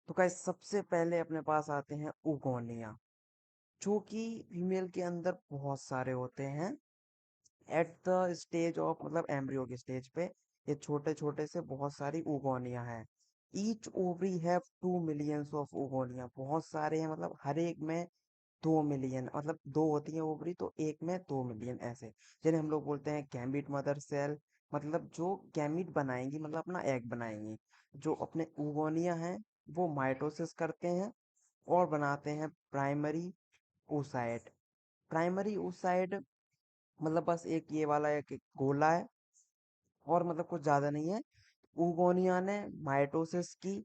तो गाइस सबसे पहले अपने पास आते हैं उगोनिया, जो कि फीमेल के अंदर बहुत सारे होते हैं एट द स्टेज ऑफ मतलब एम्ब्रियो के स्टेज पे। ये छोटे छोटे से बहुत सारी उगोनिया हैं। Each ovary have 2 millions of उगोनिया, बहुत सारे हैं मतलब हर एक में 2 मिलियन, मतलब दो होती है ओवरी तो एक में 2 मिलियन ऐसे, जिन्हें हम लोग बोलते हैं गैमीट मदर सेल। मतलब जो गैमीट बनाएंगी मतलब अपना एग बनाएंगी। जो अपने उगोनिया हैं वो माइटोसिस करते हैं और बनाते हैं प्राइमरी oocyte। प्राइमरी oocyte मतलब बस एक ये वाला एक गोला है और मतलब कुछ ज्यादा नहीं है। उगोनिया ने माइटोसिस की,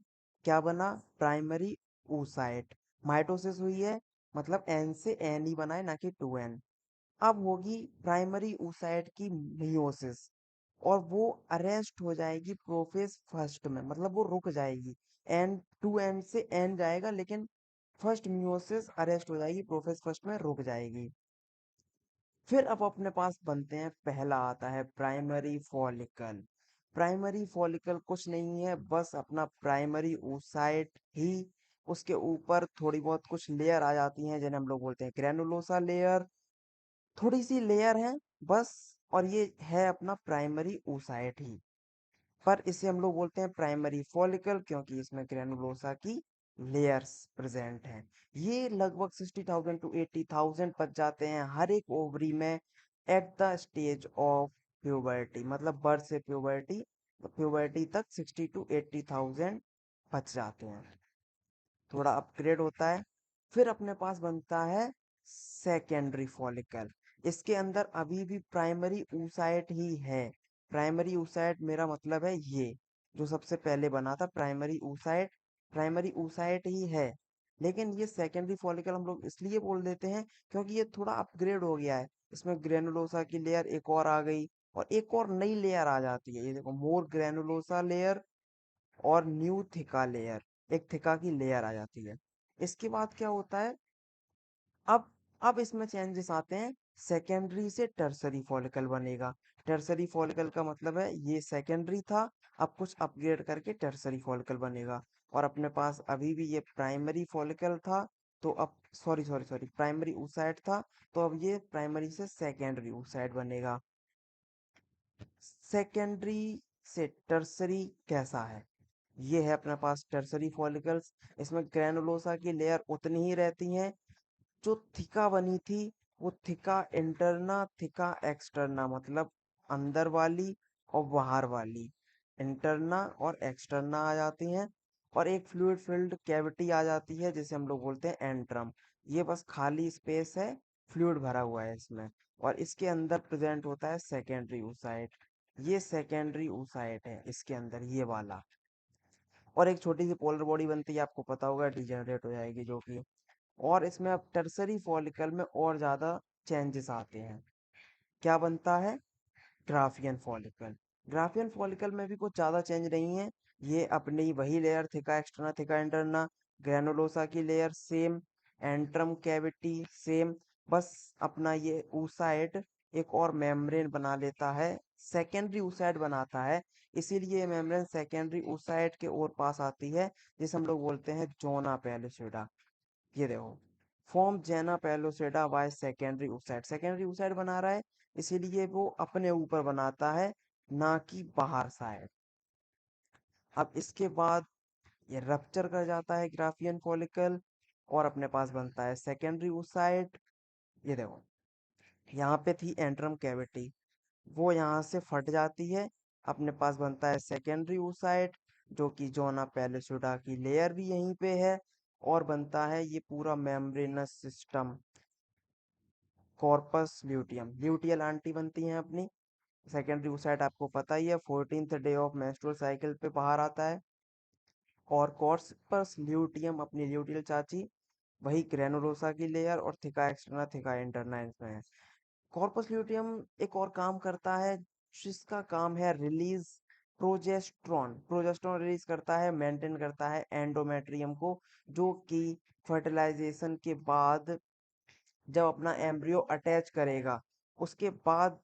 क्या बना? Primary oocyte। माइटोसिस हुई है मतलब एन से एन ही बना है ना कि 2n। अब होगी प्राइमरी oocyte की मियोसिस, और वो अरेस्ट हो जाएगी प्रोफेज फर्स्ट में, मतलब वो रुक जाएगी। एन 2n से एन जाएगा लेकिन फर्स्ट मियोसिस अरेस्ट हो जाएगी, प्रोफेज फर्स्ट में रुक जाएगी। फिर अब अपने पास बनते हैं, पहला आता है प्राइमरी फॉलिकल। प्राइमरी फॉलिकल कुछ नहीं है, बस अपना प्राइमरी oocyte ही। उसके ऊपर थोड़ी बहुत कुछ लेयर आ जाती हैं जिन्हें हम लोग बोलते हैं ग्रेनुलोसा लेयर। थोड़ी सी लेयर है बस, और ये है अपना प्राइमरी oocyte ही। पर इसे हम लोग बोलते हैं प्राइमरी फॉलिकल क्योंकि इसमें ग्रेनुलोसा की लेयर्स प्रेजेंट हैं। ये लगभग 60,000 टू 80,000 बच जाते हैं हर एक ओवरी में at the stage of puberty, मतलब बर्थ से प्यूबर्टी, प्यूबर्टी तक 60 टू 80,000 बच जाते हैं। थोड़ा अपग्रेड होता है। फिर अपने पास बनता है सेकेंडरी फॉलिकल। इसके अंदर अभी भी प्राइमरी oocyte ही है। प्राइमरी oocyte मेरा मतलब है ये जो सबसे पहले बना था प्राइमरी oocyte, प्राइमरी oocyte ही है। लेकिन ये सेकेंडरी फॉलिकल हम लोग इसलिए बोल देते हैं क्योंकि ये थोड़ा अपग्रेड हो गया है। इसमें ग्रेनुलोसा की लेयर एक और आ गई और एक और नई लेयर आ जाती है। ये देखो, मोर ग्रेनुलोसा लेयर और न्यू थिका लेयर, एक थिका की लेयर आ जाती है। इसके बाद क्या होता है? अब अब इसमें चेंजेस आते हैं, सेकेंडरी से टर्सरी फॉलिकल बनेगा। टर्सरी फॉलिकल का मतलब है ये सेकेंडरी था, अब कुछ अपग्रेड करके टर्सरी फॉलिकल बनेगा। और अपने पास अभी भी ये प्राइमरी फॉलिकल था, तो अब sorry sorry sorry primary oocyte था, तो अब ये प्राइमरी से सेकेंडरी oocyte बनेगा। सेकेंडरी से टर्सरी कैसा है? ये है अपने पास टर्सरी फॉलिकल्स। इसमें ग्रेनुलोसा की लेयर उतनी ही रहती है। जो थिका बनी थी वो थिका इंटरना, थिका एक्सटर्ना, मतलब अंदर वाली और बाहर वाली, इंटरना और एक्सटर्ना आ जाती हैं। और एक फ्लूइड फिल्ड कैविटी आ जाती है जिसे हम लोग बोलते हैं एंट्रम। ये बस खाली स्पेस है, फ्लूइड भरा हुआ है इसमें। और इसके अंदर प्रेजेंट होता है सेकेंडरी oocyte। ये सेकेंडरी oocyte है इसके अंदर, ये वाला। और एक छोटी सी पोलर बॉडी बनती है, आपको पता होगा, डिजेनरेट हो जाएगी जो कि। और इसमें अब टर्सरी फॉलिकल में और ज्यादा चेंजेस आते हैं। क्या बनता है? Graafian follicle. ग्राफियन फॉलिकल में भी कुछ ज्यादा चेंज नहीं है। ये अपनी वही लेयर, थिका एक्सटर्ना थिका इंटरना, ग्रेनुलोसा की layer same, antrum cavity same. बस अपना ये oocyte एक और मेम्ब्रेन बना लेता है, सेकेंडरी oocyte बनाता है। इसीलिए ये मेम्ब्रेन सेकेंडरी oocyte के और पास आती है, जिसे हम लोग बोलते हैं जोना पेलिसिडा। ये देखो, form zona pellucida by secondary oocyte। Secondary oocyte बना रहा है इसीलिए वो अपने ऊपर बनाता है, ना कि बाहर साइड। अब इसके बाद ये रप्चर कर जाता है ग्राफियन फॉलिकल, और अपने पास बनता है सेकेंडरी oocyte। ये देखो, यहाँ पे थी एंट्रम कैविटी, वो यहाँ से फट जाती है। अपने पास बनता है सेकेंडरी oocyte, जो कि जोना पेलिसुडा की लेयर भी यहीं पे है। और बनता है ये पूरा membranes system, corpus luteum, luteal aunty बनती हैं अपनी। सेकेंडरी oocyte आपको पता ही है 14th day of menstrual cycle पे बाहर आता है। और कॉर्पस ल्यूटियम अपनी ल्यूटियल चाची, वही ग्रेनुलोसा की लेयर और थिका एक्सटर्ना थिका इंटरना इसमें है। कॉर्पस ल्यूटियम एक और काम करता है, जिसका काम है रिलीज प्रोजेस्ट्रॉन। प्रोजेस्ट्रॉन रिलीज करता है, मेंटेन करता है एंडोमेट्रियम को, जो कि फर्टिलाइजेशन के बाद जब अपना एम्ब्रियो अटैच करेगा उसके बाद